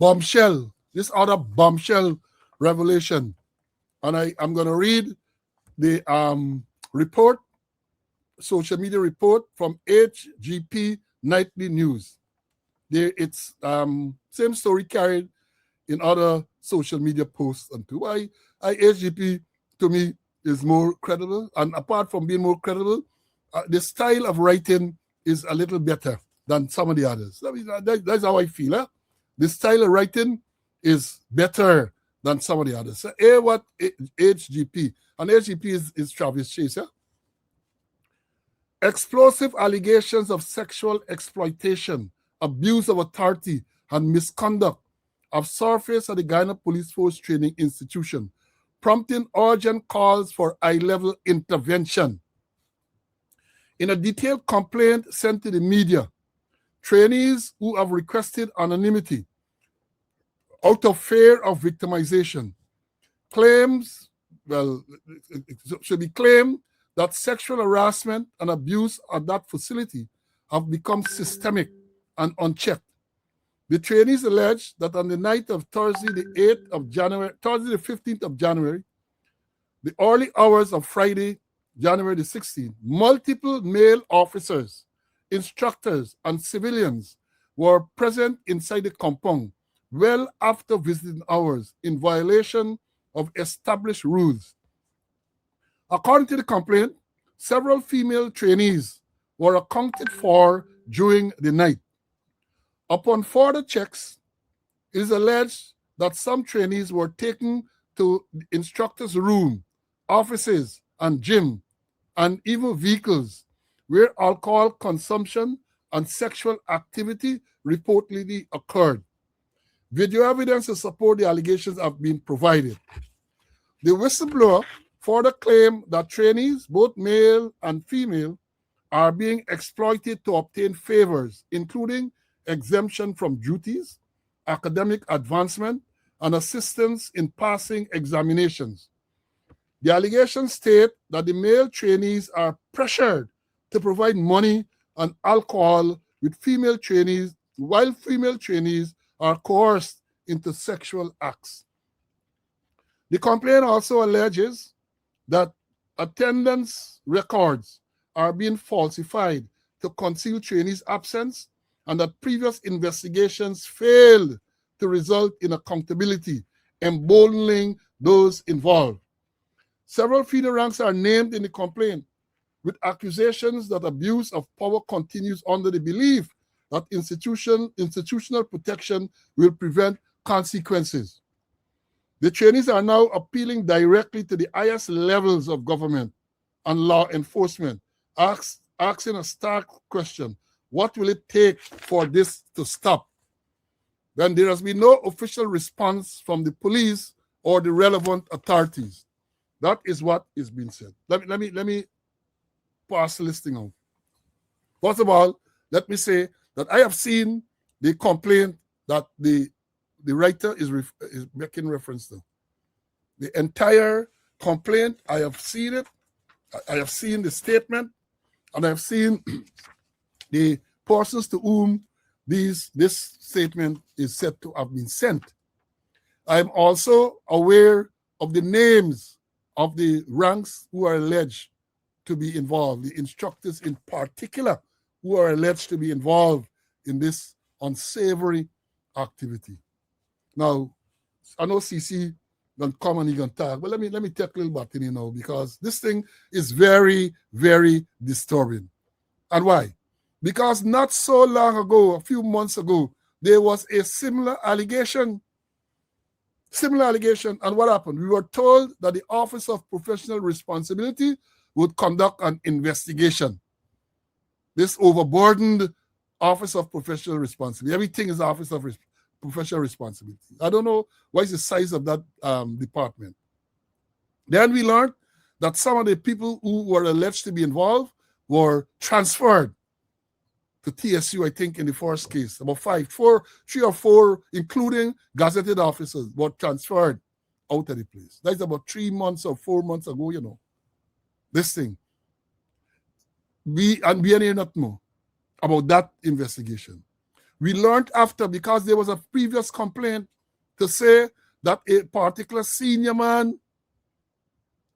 Bombshell, this other bombshell revelation. And I'm going to read the report, social media report from HGP Nightly News. It's same story carried in other social media posts and too. HGP to me is more credible, and apart from being more credible, the style of writing is a little better than some of the others. I mean, that's how I feel. Huh? The style of writing is better than some of the others. So, what HGP, and HGP is Travis Chase. Huh? Explosive allegations of sexual exploitation, abuse of authority, and misconduct have surfaced at the Guyana Police Force Training Institution, prompting urgent calls for high-level intervention. In a detailed complaint sent to the media, trainees who have requested anonymity out of fear of victimization claims, well, it should be claimed that sexual harassment and abuse at that facility have become systemic and unchecked. The trainees allege that on the night of Thursday, the 15th of January, the early hours of Friday, January the 16th, multiple male officers, instructors, and civilians were present inside the compound well after visiting hours in violation of established rules. According to the complaint, several female trainees were accounted for during the night. Upon further checks, it is alleged that some trainees were taken to the instructor's room, offices, and gym, and even vehicles where alcohol consumption and sexual activity reportedly occurred. Video evidence to support the allegations have been provided. The whistleblower further claimed that trainees, both male and female, are being exploited to obtain favors, including exemption from duties, academic advancement, and assistance in passing examinations. The allegations state that the male trainees are pressured to provide money and alcohol with female trainees, while female trainees are coerced into sexual acts. The complaint also alleges that attendance records are being falsified to conceal trainees' absence, and that previous investigations failed to result in accountability, emboldening those involved. Several female ranks are named in the complaint, with accusations that abuse of power continues under the belief that institutional protection will prevent consequences. The trainees are now appealing directly to the highest levels of government and law enforcement, asking a stark question: what will it take for this to stop? Then there has been no official response from the police or the relevant authorities. That is what is being said. Let me pass the listing out. First of all, let me say that I have seen the complaint that the writer is making reference to. The entire complaint, I have seen it. I have seen the statement, and I have seen the persons to whom this statement is said to have been sent. I am also aware of the names of the ranks who are alleged to be involved, the instructors in particular who are alleged to be involved in this unsavory activity. Now, I know CC gonna come and he gonna talk, but let me take a little bit in now, because this thing is very, very disturbing. And why? Because not so long ago, a few months ago, there was a similar allegation. And what happened? We were told that the Office of Professional Responsibility would conduct an investigation. This overburdened Office of Professional Responsibility. Everything is Office of Professional Responsibility. I don't know what is the size of that department. Then we learned that some of the people who were alleged to be involved were transferred to TSU, I think, in the first case. About 3 or 4, including gazetted officers, were transferred out of the place. That's about 3 months or 4 months ago, you know. This thing. We hear nothing more about that investigation. We learned after, because there was a previous complaint to say that a particular senior man,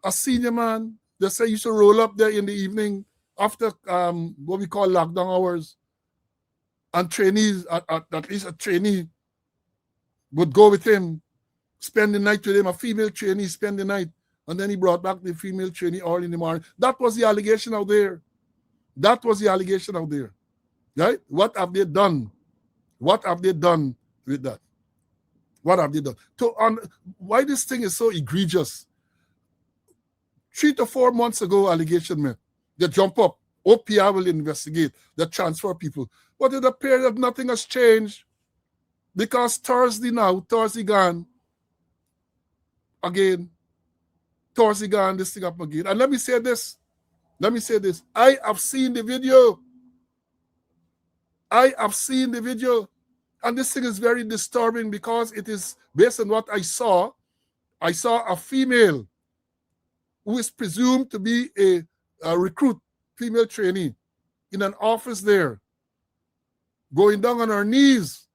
they say used to roll up there in the evening after what we call lockdown hours, and trainees, at least a trainee, would go with him, spend the night with him, a female trainee spend the night, and then he brought back the female trainee all in the morning. That was the allegation out there. That was the allegation out there. Right? What have they done? What have they done with that? What have they done? Why this thing is so egregious? 3 to 4 months ago, allegation met. They jump up. OPR will investigate. They transfer people. But it appears that nothing has changed, because Thursday gone again. Thursday gone, this thing up again. And let me say this. I have seen the video. And this thing is very disturbing, because it is based on what I saw. I saw a female who is presumed to be a recruit, female trainee, in an office there, going down on her knees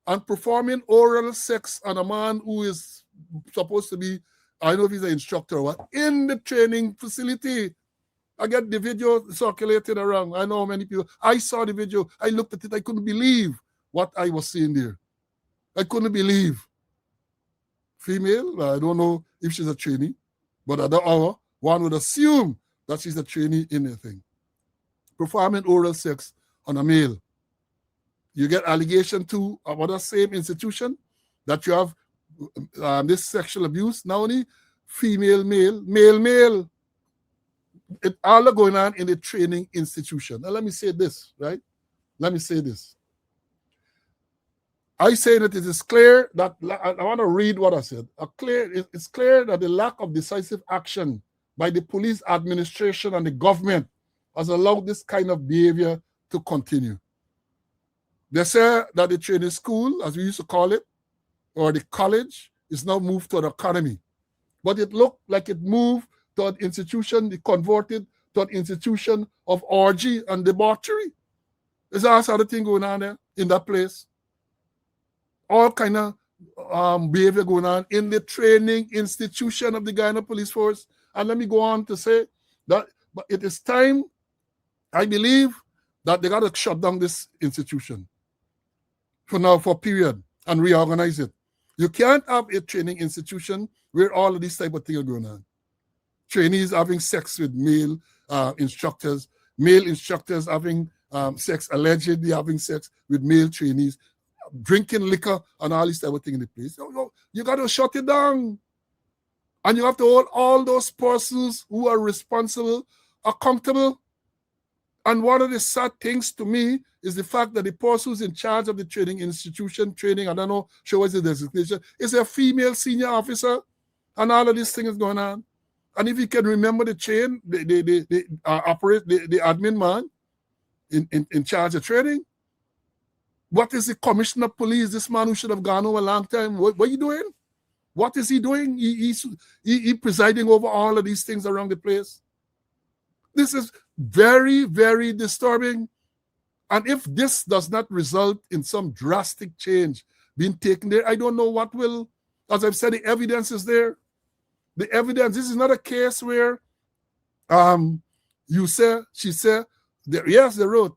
and performing oral sex on a man who is supposed to be, I don't know if he's an instructor or what, in the training facility. I get the video circulated around. I know how many people. I saw the video. I looked at it. I couldn't believe what I was seeing there. I couldn't believe. Female, I don't know if she's a trainee, but at the hour, one would assume that she's a trainee in the thing. Performing oral sex on a male. You get allegation to about the same institution that you have this sexual abuse. Not only female, male. It all are going on in the training institution. Now let me say this, right? Let me say this. I say that it is clear that, I want to read what I said. It's clear that the lack of decisive action by the police administration and the government has allowed this kind of behavior to continue. They say that the training school, as we used to call it, or the college, is now moved to an academy. But it looked like it moved to an institution, they converted to an institution of orgy and debauchery. There's all sort of thing going on there in that place. All kind of behavior going on in the training institution of the Guyana Police Force. And let me go on to say that but it is time, I believe, that they got to shut down this institution for now, for a period, and reorganize it. You can't have a training institution where all of these type of things are going on. Trainees having sex with male instructors, male instructors having sex, allegedly having sex with male trainees, drinking liquor and all this type of thing in the place. You got to shut it down. And you have to hold all those persons who are responsible accountable. And one of the sad things to me is the fact that the person who's in charge of the training institution, I don't know, show what's the designation, is a female senior officer, and all of this thing is going on. And if you can remember the chain, the admin man in charge of training, what is the commissioner of police, this man who should have gone home a long time? What are you doing? What is he doing? He's presiding over all of these things around the place. This is very, very disturbing. And if this does not result in some drastic change being taken there, I don't know what will. As I've said, the evidence is there. The evidence, this is not a case where she said, yes, they wrote.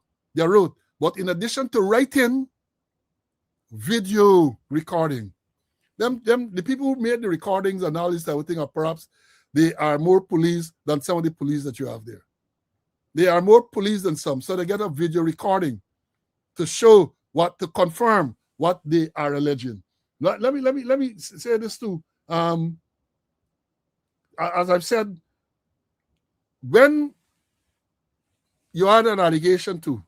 But in addition to writing, video recording. The people who made the recordings and all this type of thing are perhaps they are more police than some of the police that you have there. They are more police than some, so they get a video recording to show to confirm what they are alleging. Let me say this too. As I've said, when you had an allegation too,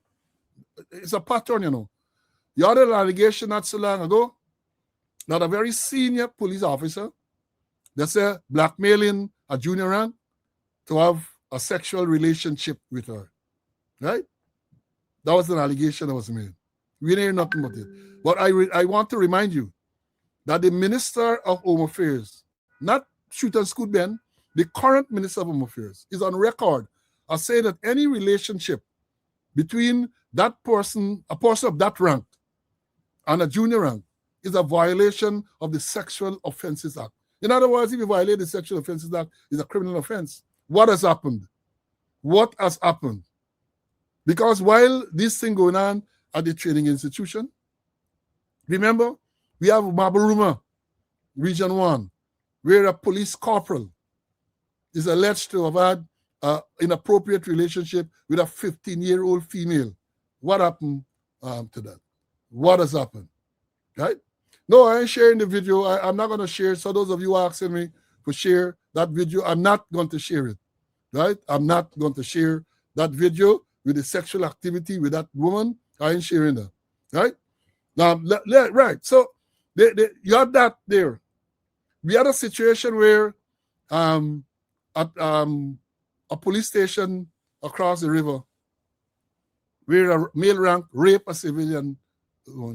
it's a pattern, you know. You had an allegation not so long ago that a very senior police officer, they say, blackmailing a junior rank to have a sexual relationship with her, right? That was an allegation that was made. We didn't hear nothing about it. But I want to remind you that the Minister of Home Affairs, not Shoot and Scoot Ben, the current Minister of Home Affairs, is on record as saying that any relationship between that person, a person of that rank, and a junior rank is a violation of the Sexual Offences Act. In other words, if you violate the Sexual Offences Act, it's a criminal offense. What has happened? What has happened? Because while this thing going on at the training institution, remember, we have Mabaruma, Region 1, where a police corporal is alleged to have had an inappropriate relationship with a 15-year-old female. What happened to that? What has happened? Right? No, I ain't sharing the video. I'm not going to share. So those of you asking me to share that video, I'm not going to share it. Right? I'm not going to share that video with the sexual activity with that woman. I ain't sharing that. Right? Now, right. So you had that there. We had a situation where at a police station across the river where a male rank raped a civilian.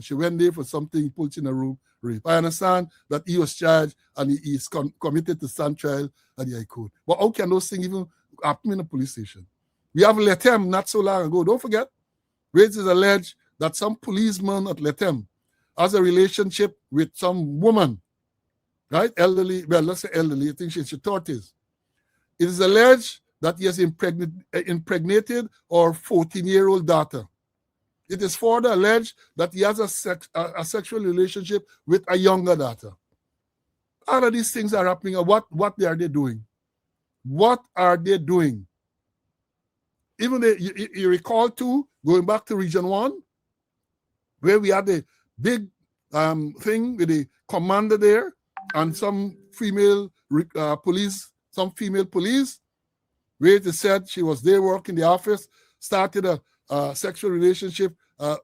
She went there for something, put in a room, rape. I understand that he was charged and he is committed to stand trial at the High Court. But how can those things even happen in a police station? We have Letem not so long ago. Don't forget, where it is alleged that some policeman at Letem has a relationship with some woman, right? Elderly, well, let's say elderly, I think she's 30s. It is alleged that he has impregnated our 14-year-old daughter. It is further alleged that he has a sexual relationship with a younger daughter. All of these things are happening. What are they doing? What are they doing? Even you recall too, going back to Region 1, where we had a big thing with the commander there and some female police, where it said she was there working in the office, started a sexual relationship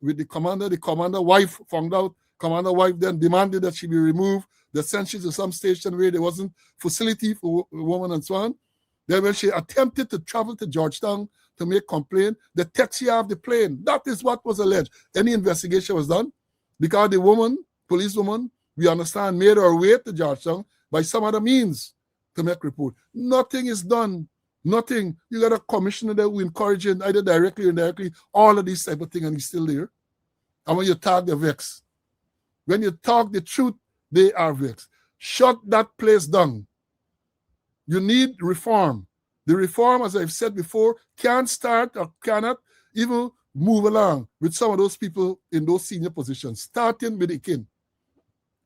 with the commander. The commander wife found out. Commander wife then demanded that she be removed. They sent her to some station where there wasn't facility for a woman and so on. Then when she attempted to travel to Georgetown to make complaint, they text her off the plane. That is what was alleged. Any investigation was done because the woman, policewoman, we understand, made her way to Georgetown by some other means to make report. Nothing is done. Nothing. You got a commissioner there who encouraging either directly or indirectly all of these type of things, and he's still there. And when you talk, they're vexed. When you talk the truth, they are vexed. Shut that place down. You need reform. The reform, as I've said before, can't start or cannot even move along with some of those people in those senior positions, starting with the king,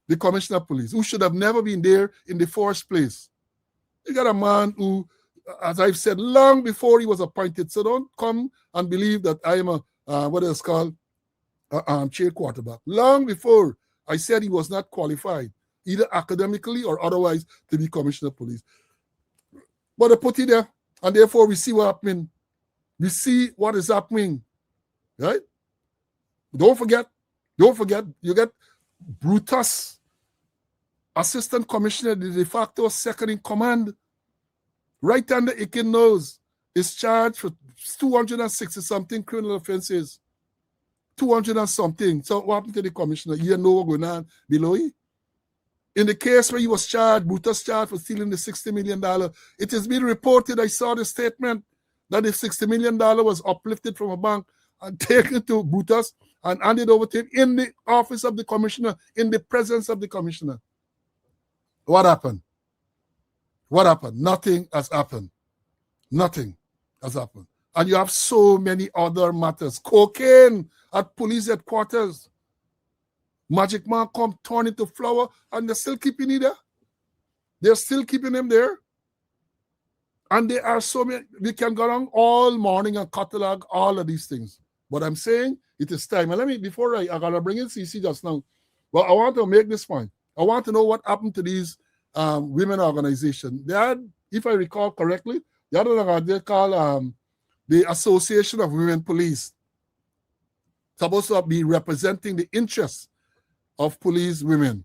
the commissioner of police, who should have never been there in the first place. You got a man who, as I've said, long before he was appointed, so don't come and believe that I am what is called chair quarterback. Long before I said he was not qualified, either academically or otherwise, to be commissioner of police. But they put it there, and therefore we see what happening. We see what is happening, right? Don't forget, you get Brutus, assistant commissioner, the de facto second in command, right under Ikin nose, is charged for 260-something criminal offenses. 200 and something. So what happened to the commissioner? You know what's going on below him? In the case where he was charged, Brutus charged for stealing the $60 million, it has been reported, I saw the statement, that the $60 million was uplifted from a bank and taken to Brutus and handed over to him in the office of the commissioner, in the presence of the commissioner. What happened? What happened? Nothing has happened. Nothing has happened. And you have so many other matters. Cocaine at police headquarters. Magic Man come, turn into flour, and they're still keeping it there. They're still keeping him there. And there are so many. We can go on all morning and catalog all of these things. But I'm saying it is time. And let me, before I got to bring in CC just now, but I want to make this point. I want to know what happened to these women organizations. They had, if I recall correctly, the other one they call the Association of Women Police. Supposed to be representing the interests of police women.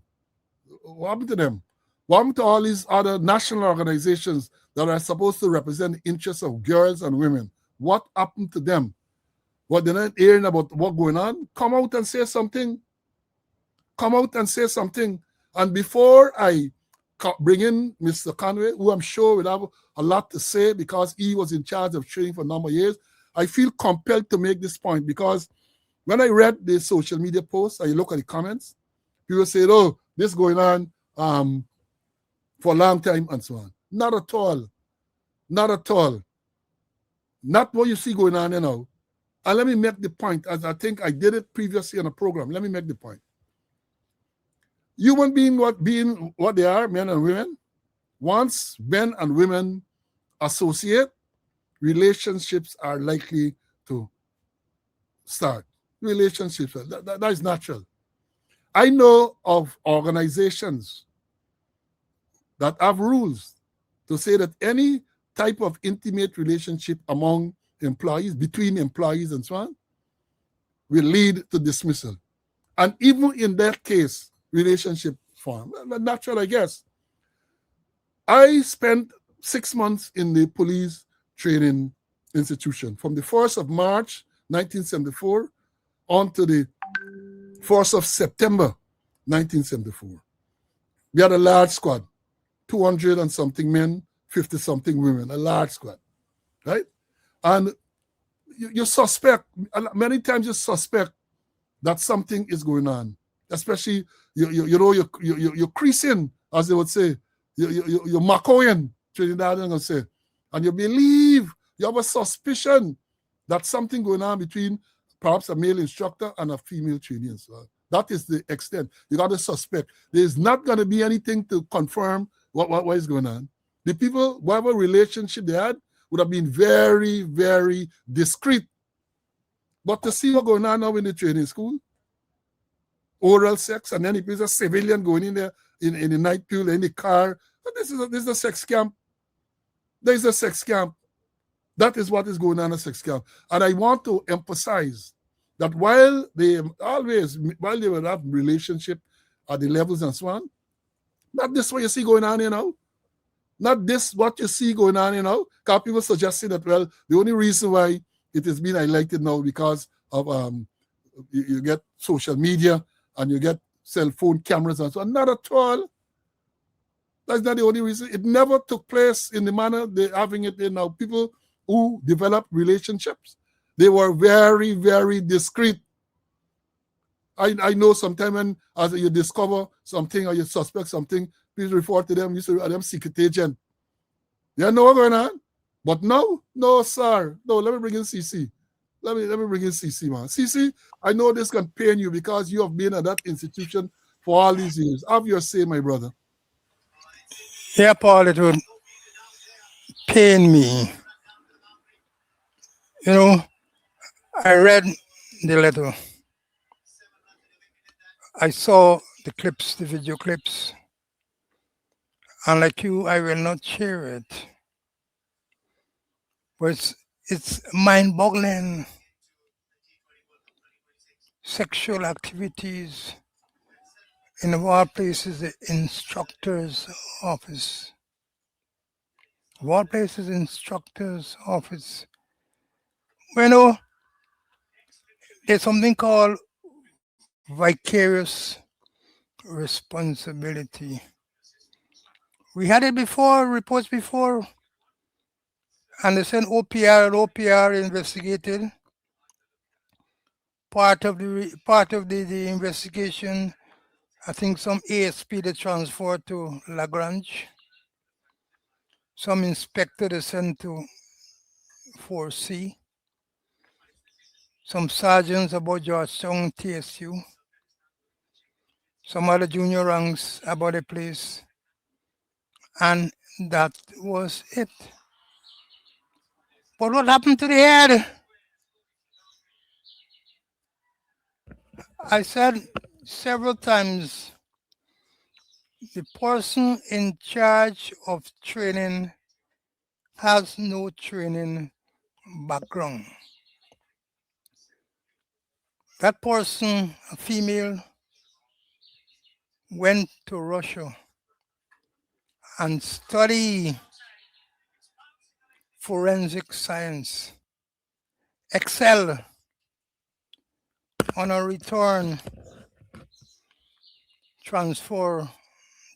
What happened to them? What happened to all these other national organizations that are supposed to represent the interests of girls and women? What happened to them? What, they're not hearing about what's going on? Come out and say something. Come out and say something. And before I bring in Mr. Conway, who I'm sure will have a lot to say because he was in charge of training for a number of years, I feel compelled to make this point because when I read the social media posts, I look at the comments, people say, oh, this going on for a long time and so on. Not at all. Not at all. Not what you see going on now. And let me make the point, as I think I did it previously on a program. Let me make the point. Human being what they are, men and women, once men and women associate, relationships are likely to start. Relationships, that is natural. I know of organizations that have rules to say that any type of intimate relationship among employees, between employees and so on, will lead to dismissal. And even in that case, relationship form. Natural, I guess. I spent 6 months in the police training institution from the 1st of March 1974 on to the 1st of September 1974. We had a large squad, 200 and something men, 50 something women, a large squad, right? And you suspect, many times you suspect that something is going on, especially, you're creasing, as they would say, you're macoing, Trinidad, and say, and you believe, you have a suspicion that something going on between perhaps a male instructor and a female trainee. So that is the extent. You got to suspect. There's not going to be anything to confirm what is going on. The people, whatever relationship they had, would have been very, very discreet. But to see what's going on now in the training school, oral sex, and then if there's a civilian going in there in the night pool, in the car, this is a sex camp. There's a sex camp. That is what is going on in a sex camp. And I want to emphasize that while they will have relationship at the levels and so on, not this what you see going on, Not this what you see going on, Because people suggesting that, well, the only reason why it is being highlighted now because of you get social media and you get cell phone cameras and so on. Not at all. That's not the only reason. It never took place in the manner they're having it in now. People who develop relationships, they were very, very discreet. I know sometimes when as you discover something or you suspect something, please report to them. You say, are them secret agent? You know what's going on? But no, sir. No, let me bring in CC. Let me bring in CC, man. CC, I know this can pain you because you have been at that institution for all these years. Have your say, my brother. Yeah, Paul, it would pain me. I read the letter. I saw the clips, the video clips. And like you, I will not share it. But it's mind-boggling. Sexual activities in of all places, the instructor's office. Of all places, instructor's office. There's something called vicarious responsibility. We had it before, reports before, and they sent OPR investigated. Part of the investigation, I think some ASP they transferred to Lagrange. Some inspector they sent to 4C. Some sergeants about Georgetown TSU. Some other junior ranks about the place. And that was it. But what happened to the head? I said several times, the person in charge of training has no training background. That person, a female, went to Russia and studied forensic science, excel. On a return, transfer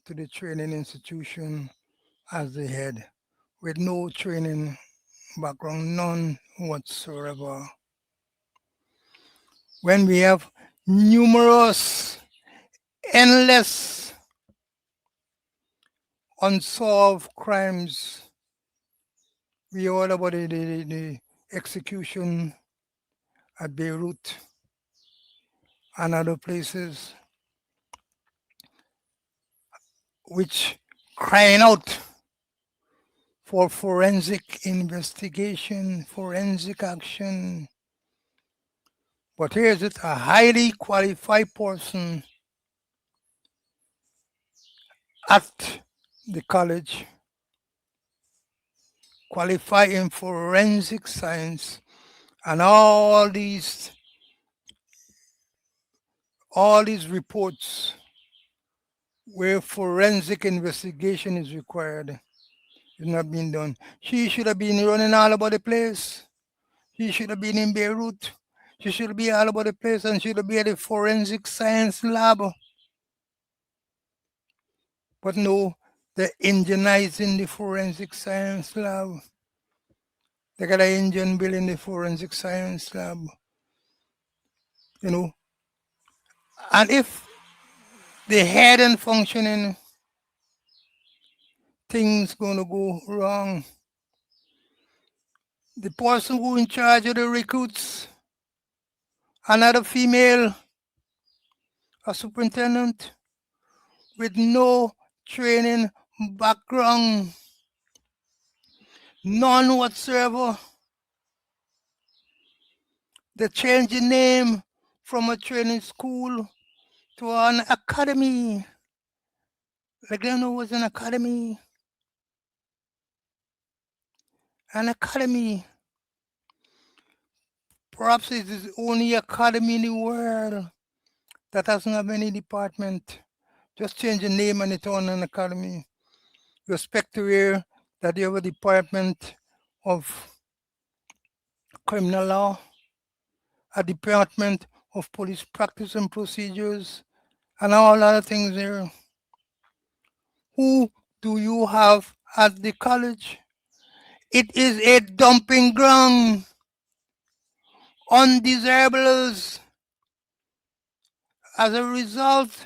to the training institution as the head with no training background, none whatsoever. when we have numerous, endless, unsolved crimes. We heard about the execution at Beirut and other places, which crying out for forensic investigation, forensic action. But here's it, a highly qualified person at the college, qualified in forensic science, and all these reports where forensic investigation is required is not being done. She should have been running all over the place. She should have been in Beirut. She should be all over the place and should be at the forensic science lab. But no, they're indigenizing the forensic science lab. They got an engine built in the forensic science lab. You know, and if they hadn't functioning, things gonna go wrong. The person who in charge of the recruits, another female, a superintendent with no training background, none whatsoever. They changed the name from a training school to an academy. Like they don't know what's an academy. An academy. Perhaps it is the only academy in the world that doesn't have any department. Just change the name and it on an academy. You expect to hear that you have a department of criminal law, a department of police practice and procedures, and all other things there. Who do you have at the college? It is a dumping ground. Undesirables. As a result,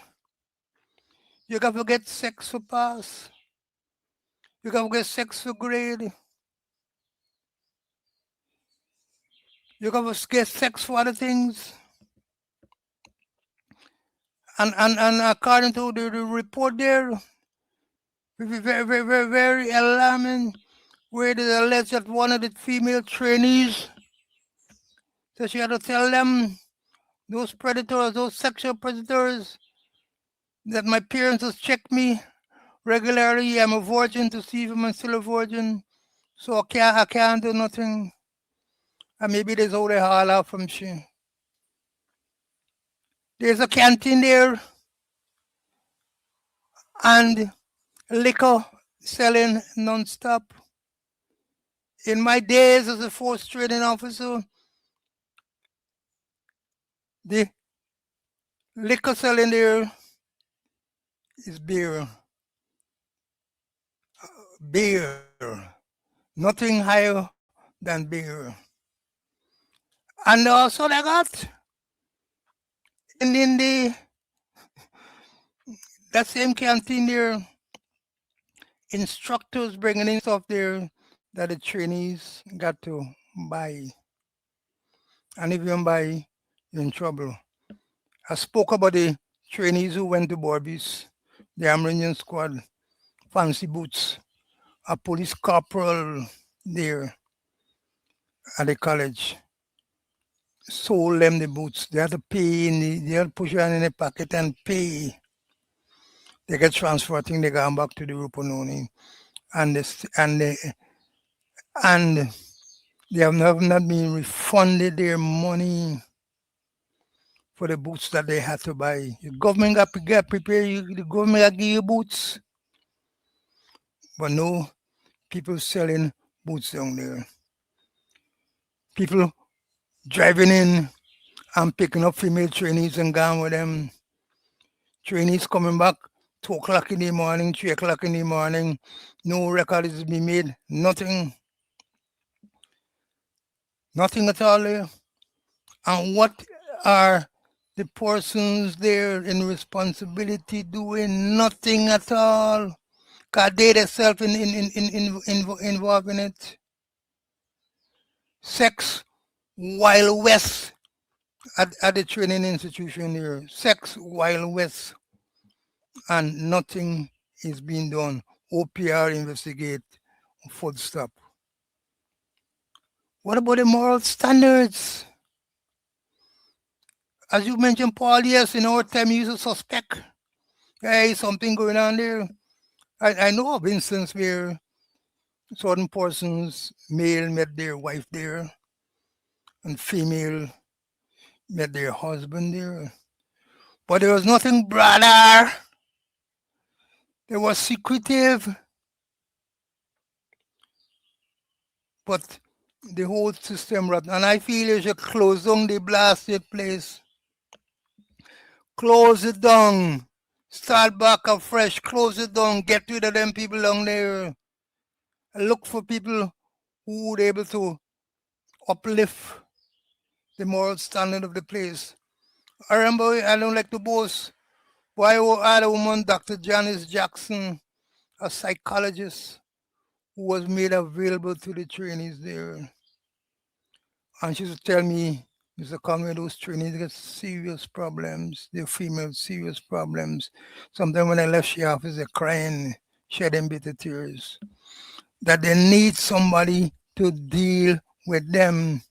you got to get sex for pass. You got to get sex for grade. You got to get sex for other things. And according to the report there, very alarming, where it is alleged that one of the female trainees, so she had to tell them, those predators, those sexual predators, that my parents just check me regularly. I'm a virgin to see if I'm still a virgin. So I can't do nothing. And maybe there's all they haul out from she. There's a canteen there and liquor selling non-stop. In my days as a force training officer, the liquor selling there is beer. Beer. Nothing higher than beer. And also they got in that same canteen there, instructors bringing in stuff there that the trainees got to buy. And if you don't buy, you're in trouble. I spoke about the trainees who went to Barbies, the Amerindian squad, fancy boots, a police corporal there at the college sold them the boots. They had to pay, they had to push it in the pocket and pay. They get transferred, I think they got back to the Rupunoni. And they have not been refunded their money for the boots that they had to buy. The government got prepare you, the government got give you boots. But no, people selling boots down there. People driving in and picking up female trainees and going with them. Trainees coming back 2 o'clock in the morning, 3 o'clock in the morning. No record is being made. Nothing. Nothing at all there. And what are the persons there in responsibility doing nothing at all? Cause they themselves involved in it. Sex Wild West at the training institution here. Sex Wild West, and nothing is being done. OPR investigate, full stop. What about the moral standards? As you mentioned, Paul, yes, in our time you used to suspect, hey, something going on there. I know of instances where certain persons, male met their wife there, and female met their husband there. But there was nothing, brother. They was secretive. But the whole system run. And I feel you should close down the blasted place. Close it down. Start back afresh. Close it down. Get rid of them people down there. Look for people who would able to uplift the moral standard of the place. I remember, I don't like to boast, but I had a woman, Dr. Janice Jackson, a psychologist, who was made available to the trainees there. And she used to tell me, Mr. Conway, those trainees get serious problems. They're female, serious problems. Sometimes when I left she office, they're crying, shedding bitter tears. That they need somebody to deal with them.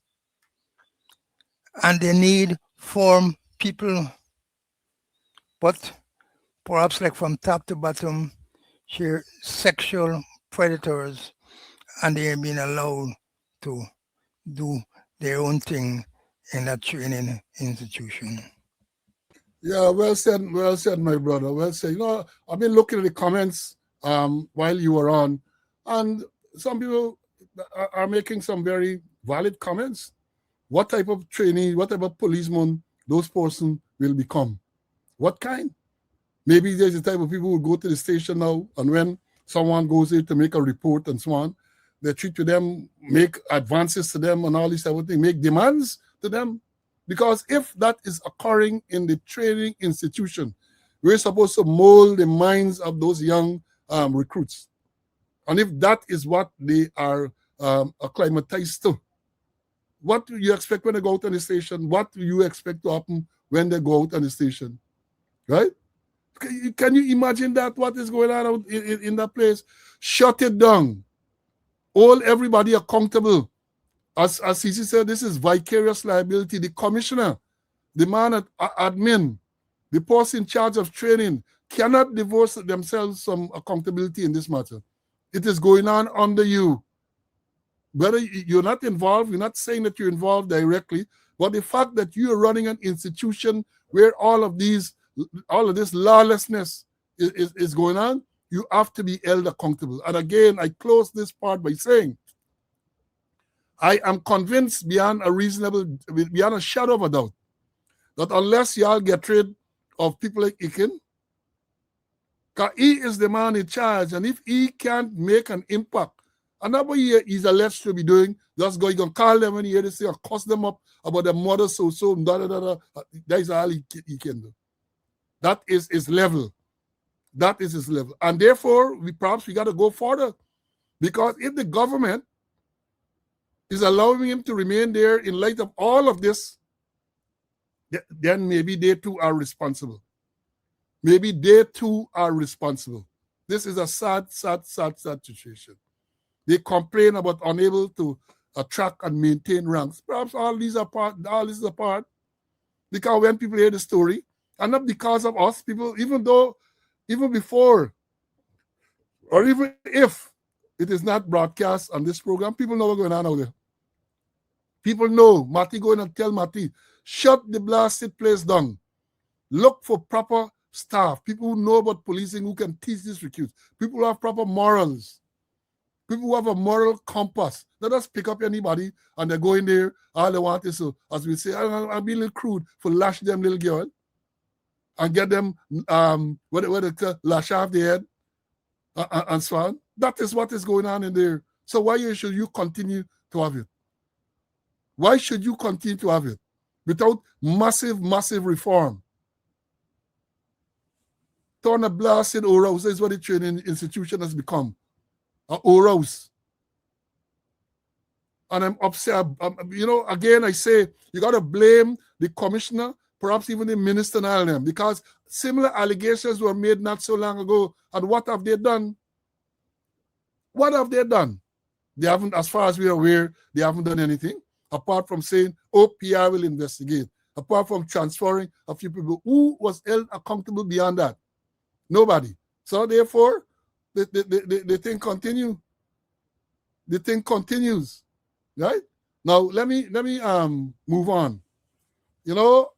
And they need firm people. But perhaps like from top to bottom, sheer sexual predators, and they're being allowed to do their own thing in that training institution. Yeah, well said, my brother. Well said. I've been looking at the comments while you were on, and some people are making some very valid comments. What type of trainee, what type of policeman those person will become? What kind? Maybe there's the type of people who go to the station now, and when someone goes there to make a report and so on, they treat to them, make advances to them, and all this type of thing, make demands to them. Because if that is occurring in the training institution, we're supposed to mold the minds of those young recruits. And if that is what they are acclimatized to, what do you expect when they go out on the station? What do you expect to happen when they go out on the station? Right? Can you imagine that? What is going on out in that place? Shut it down. Hold everybody accountable. As Cici said, this is vicarious liability. The commissioner, the man at admin, the person in charge of training cannot divorce themselves from accountability in this matter. It is going on under you. Whether you're not involved, you're not saying that you're involved directly, but the fact that you're running an institution where all of this lawlessness is going on, you have to be held accountable. And again, I close this part by saying, I am convinced beyond a shadow of a doubt, that unless y'all get rid of people like Ikin, because he is the man in charge, and if he can't make an impact, another year he's alleged to be doing, just go, you can call them when you hear this thing, or cuss them up about their mother, so, da da da da. That is all he can do. That is his level. That is his level. And therefore, we got to go further. Because if the government is allowing him to remain there in light of all of this, then maybe they too are responsible. Maybe they too are responsible. This is a sad situation. They complain about unable to attract and maintain ranks. Perhaps all this is a part. Because when people hear the story, and not because of us, people, even before, or even if it is not broadcast on this program, people know what's going on out there. People know. Matty going and tell Matty, shut the blasted place down. Look for proper staff, people who know about policing, who can teach these recruits, people who have proper morals, people who have a moral compass. Let us pick up anybody and they go in there, all they want is to, as we say, I'll be a little crude, for lash them little girl and get them, what they call, lash off the head and so on. That is what is going on in there. So why should you continue to have it? Why should you continue to have it? without massive, massive reform. Turn a blast in Oros is what the training institution has become. Oros. And I'm upset. You know, again, I say you got to blame the commissioner, perhaps even the minister and all of them, because similar allegations were made not so long ago. And what have they done? What have they done? They haven't, as far as we are aware, they haven't done anything apart from saying, oh, PR will investigate, apart from transferring a few people. Who was held accountable beyond that? Nobody. So therefore, the thing continue. The thing continues, right? Now let me move on. You know,